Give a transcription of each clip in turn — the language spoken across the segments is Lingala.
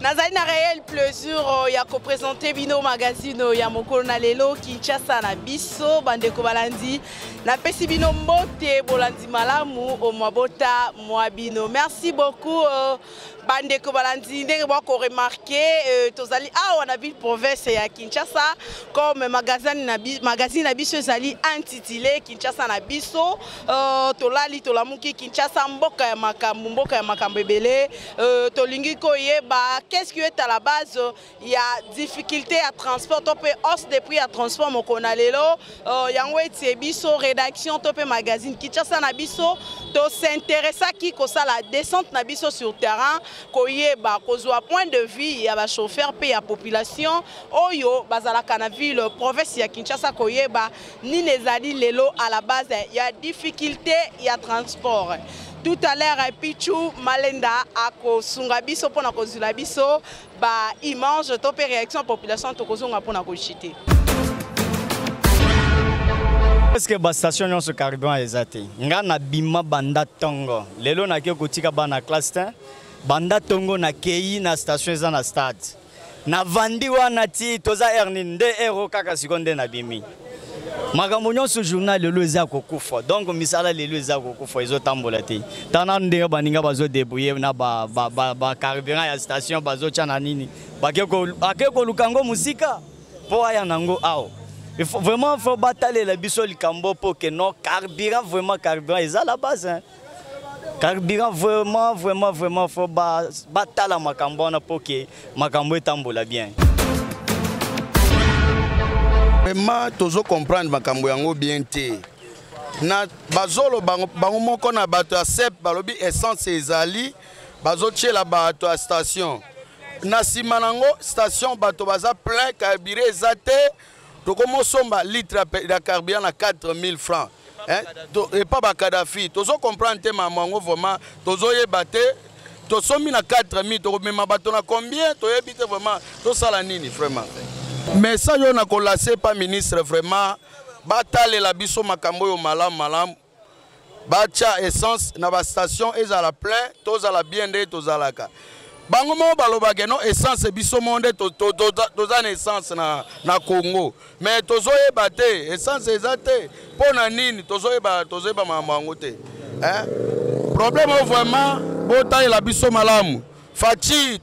Nazali na réel plaisir ya ko présenter bino magazine ya mokolo na lelo Kinshasa na biso bandeko balandi na pesi bino mbote bolandi malamu o mwabota mwabino. Merci beaucoup bandeko balandi ndenge bako remarquer tozali awa na ville province ya Kinshasa comme magazine na biso ezali intitulé Kinshasa na biso tolali tolamuki Kinshasa mboka ya makambo ebele tolingi koyeba qu'est-ce qui est à la base il y a difficulté à transport to pe hausse de prix à transport moko na lelo yango eti biso rédaction to pe magazine Kinshasa na biso to s'intéressa ki ko ça la descente na biso sur terrain koyeba kozwa point de vue ya ba chauffeur pe ya population oyo bazalaka na ville province ya Kinshasa koyeba ni nezali lelo à la base il y a difficulté ya transport. Tout à l'heure, Pichou Malenda a kosunga biso pona kozula biso ba image topé réaction population to kozunga pona kochité. Est-ce que ba station nyonso carburant ezate nga na bima banda tongo lelo na ke kotika bana classe 1 banda tongo na kei na station eza na stade na vandi wana ti toza erni 2 euro kaka seconde na bimi makambo nyonso journal lelo eza kokufa donc misala lelo eza kokufa ezotambola te tana ndenge baninga bazo débrouiller na ba carburant ya station bazo tchana nini bakeko lukango musika po aya nango ao il faut vraiment batailler la biso likambo pour que non carburant vraiment carburant eza la base hein. Carburant vraiment faut batailler makambo na pour que makambo etambola bien. Vraiment tozo comprendre makambo yango bien te na bazolo bango moko na bato ya sep balobi essence ezali bazo tchela bato ya station na sima nango station bato baza plein carburant ezate tokomo somba litre de carburant na 4000 francs hein et pas ba Kadhafi tozo comprendre te mamango vraiment tozo yebate to somi na 4000 to mema bato na combien to yebite vraiment to sala nini vraiment. Mais ça, on a collacé pas ministre vraiment. Batale la biso makambo yo malam. Bacha essence na ba station ezala plein, tozala bien de tozalaka. Bango mo baloba ke no essence biso monde toza na essence na Congo. Mais tozo ebate essence ezate pona nini tozo eba mamango te. Hein? Problème vraiment botale la biso malamu. Fachi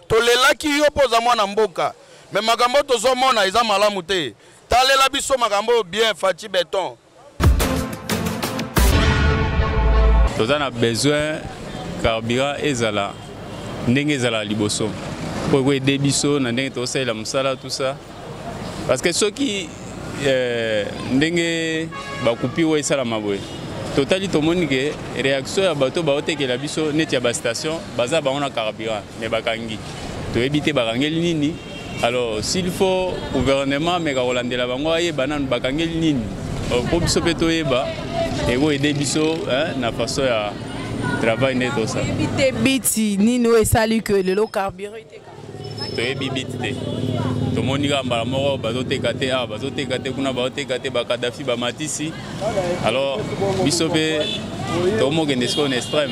tolelaki yo poza mwana mboka. Mais magambo tozo mona eza malamu te. Talela biso magambo bien Fachi béton. Toza na besoin carburant ezala ndenge ezala liboso. Pour aider biso na ndenge tosala musala tout ça. Parce que ceux qui ndenge bakupi wa esala maboye. Totali tomoni ke réaction ya bato baotekela biso neti ya ba station baza ba ona carburant mais bakangi. To éviter bakangeli nini. Alors, s'il faut gouvernement, mais Rolande la bangoye, banane bakangeli nini. Pour biso peto eba, et go aider biso, na façon ya travail net tout ça. Bité biti nino et salut que le carburant était. To ebi biti. To monika mbala moko bazote kate bazote kate kuna bazote kate ba Kadhafi ba Matisi. Alors, biso pe to mo gende en extrême.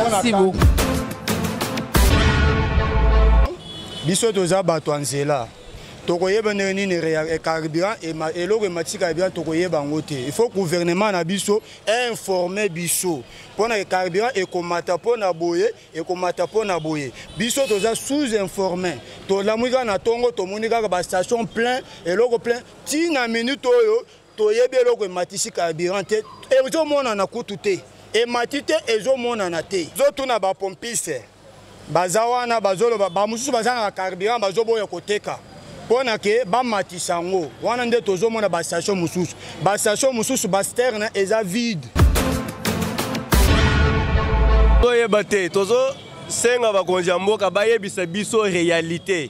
Merci beaucoup. Biso toza bato anzela tokoyeba nini carburant et eloko matika bien tokoyeba ngote il faut gouvernement na biso informer biso pona carburant et komata pona boye et komata pona boye biso toza sous informé to la muika na tongo to monika ba station plein eloko plein tina minute oyo toyebi eloko matisi carburant te ezo mona na kutu te e matite ezo mona na te zo tuna ba pompiste bazawana bazolo ba mususu bazana carburant bazoboya koteka pona ke ba matisango wana nde tozomona ba station mususu ba sterne eza vide toyeba te tozo senga bakonzi ya mboka bayebisa biso réalité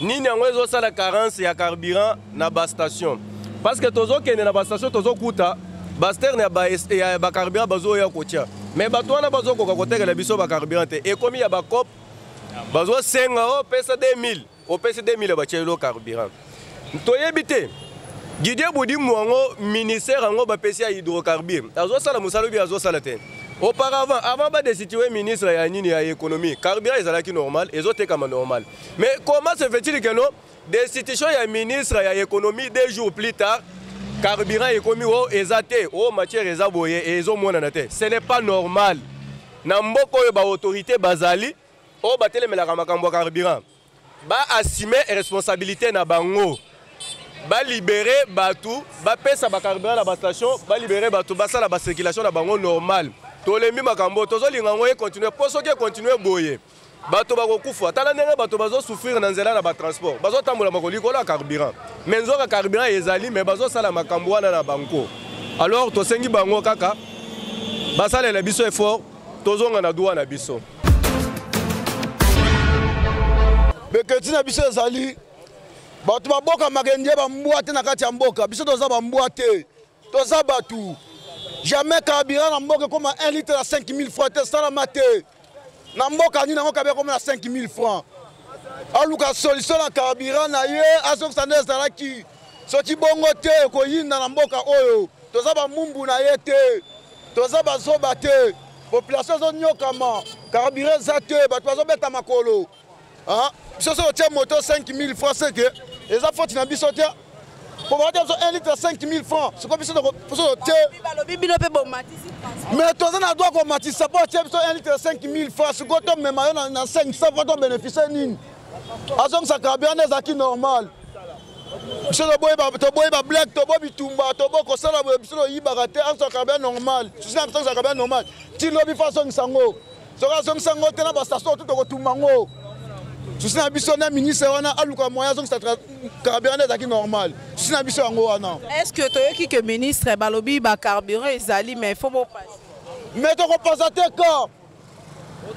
nini yango ezosala carence ya carburant na ba station parce que tozokende na ba station tozokuta ba sterne ya ba carburant bazoya kotia mais bato wana bazokoka kotekela biso ba carburant te ekomi ya ba cop bazo senga o pesa 2000 o pesa 2000 ba chelo carburant toyebi te Didier Boudi Mouango ministère ango ba pesa hydrocarbure azo sala musalo bi azo sala te Auparavant, avant de destituer ministre ya nini ya économie, carburant ezalaki normal, ezote comme normal. Mais comment se fait-il que non destitution ya ministre ya économie 2 jours plus tard, carburant économie o ezate, o matière ezaboye et ezomona nate. Ce n'est pas normal. Na mboko yo ba autorité bazali, o batelemelaka makambo carburant. Ba assumer responsabilité na bango. Ba libérer batou, ba pesa ba carburant na ba station, ba libérer batou, ba sala ba circulation na bango normal. Tolemi makambo tozolinga ngoye continuer poso ke continuer boye bato bakokufa tala ndenge bato bazo souffrir na nzela na ba transport bazo tambola makoli kola carburant mais nzoka carburant ezali mais bazo sala makambo wana na banko alors tosengi bango kaka basalela biso effort tozonga na douane na biso beketi na biso ezali bato baboka makendie bambwate na kati ya mboka biso toza bambwate toza batu. Jamais carburant na mboka comme 1 litre à 5 000 francs. C'est ça la maté. Na mboka ni na carburant comme 5 000 francs. Aluka solution na carburant na ye aso sande zala ki. Soti bongo te ko yinda na mboka oyo. Toza ba mumbu na ye te. Toza ba zoba te. Population zo nyokama. Carburant za te ba tozo beta makolo. Hein? Biso so tie moto 5 000 francs c'est que les affaires na biso te. Pour avoir 1 litre à 5 000 francs, c'est comme si on mais toi, on a droit qu'on matisse ça pour 1 litre à 5 000 francs. C'est comme si on a 500 francs de bénéfice. Azong ça carburant des acquis normal. Je ne bois pas black, tu bois bitumba, tu bois que ça la ibarate, un carburant normal. C'est un carburant normal. Tu n'as pas façon sango. Sera son sango, tu n'as pas station tout au tumango. Je suis un bisonné ministre, on a aluka moyen donc ça carburant est normal. Je suis un bisonné wana. Est-ce que tu que ministre balobi ba carburant ezali mais faut pas passer. Mais tu repasses à tes corps.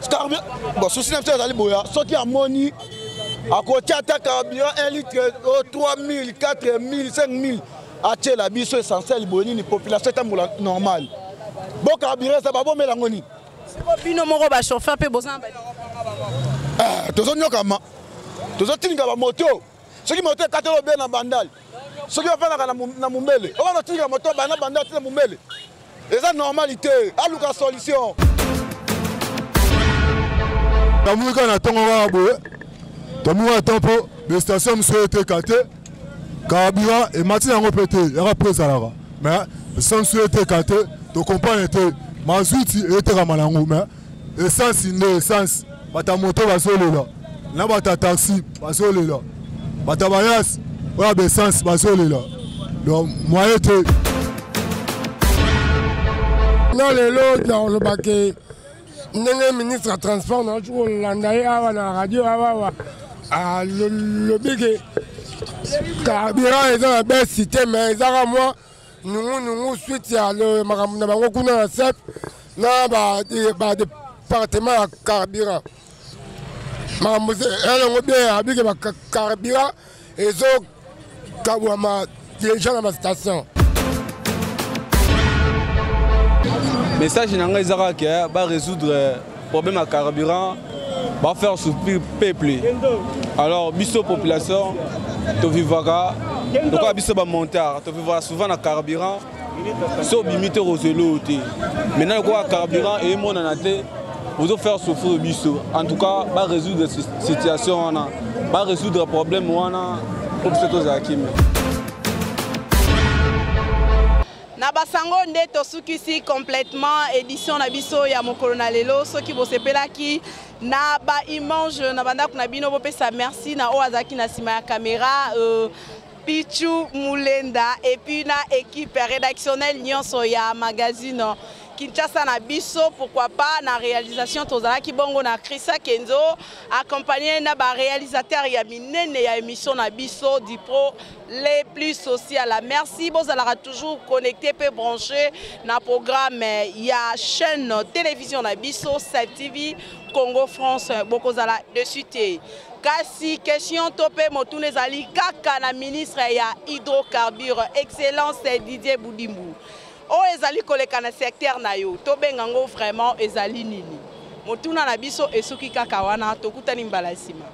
Carburant bon souci n'a pas ezali boya, sorti à moni à côté à ta carburant 1 litre 3 000, 4 000, 5 000 à tel la biso essentiel boni ni population est normal. Bon carburant ça va bon melangoni. Bino moko ba chauffeur pe bozan ba. Tozo nyokama tozo tinga ba moto soki moto katelo be na bandal soki ofana na mumbele o ba tinga moto ba na bandal na mumbele eza normalité aluka solution tamuka na tongo wa boye tamuka tempo de station souhaité kate carburant et matin yango pété ya présala mais sans souhaité kate to comprendre te mazuti était kamalangu mais essence ne essence bata moto basolela na bata taxi basolela bata bayas oya besance basolela donc moyen te na lelo dans le baquet ndenge ministre ya transport na chuko landa ye awa na radio awa le bige carburant eza na belle cité mais ezaka moi nungu suite ya le makambo na bango kuna na sep na ba département ya carburant elongo bien abike bacarburant ezokabwama déjà na bastation. Message nanga ezaka ke ba résoudre problème à carburant ba faire souffrir peuple. Alors biso population to vivaka donc biso ba montar to vivra souvent na carburant so bimite rozelo te. Maintenant quoi carburant et mon anate vous faire souffrir biso. En tout cas, va résoudre cette situation, va résoudre le problème pour que c'est Hakim. Na basango nde tosukisi complètement édition na biso ya mokolo na lelo soki bosepelaki na ba image na banda kuna bino bopesa merci na oazaki na sima ya caméra Pichu Mulenda et puis na équipe rédactionnelle nyonso ya magazine Kinshasa na biso, pourquoi pas na réalisation tozala ki bongo na Krisa Kenzo accompagné na ba réalisateur ya minene ya émission na biso du pro les plus social. Merci bozala toujours connecté pe branché na programme ya chaîne télévision na biso Save TV Congo France bokozala dessus te. Kasi question topé motune zali kaka na ministre ya hydrocarbures excellence Didier Boudimbu. O ezali koleka na secteur na yo to bengango vraiment ezali nini motuna na biso esuki kaka wana tokutani mbala sima.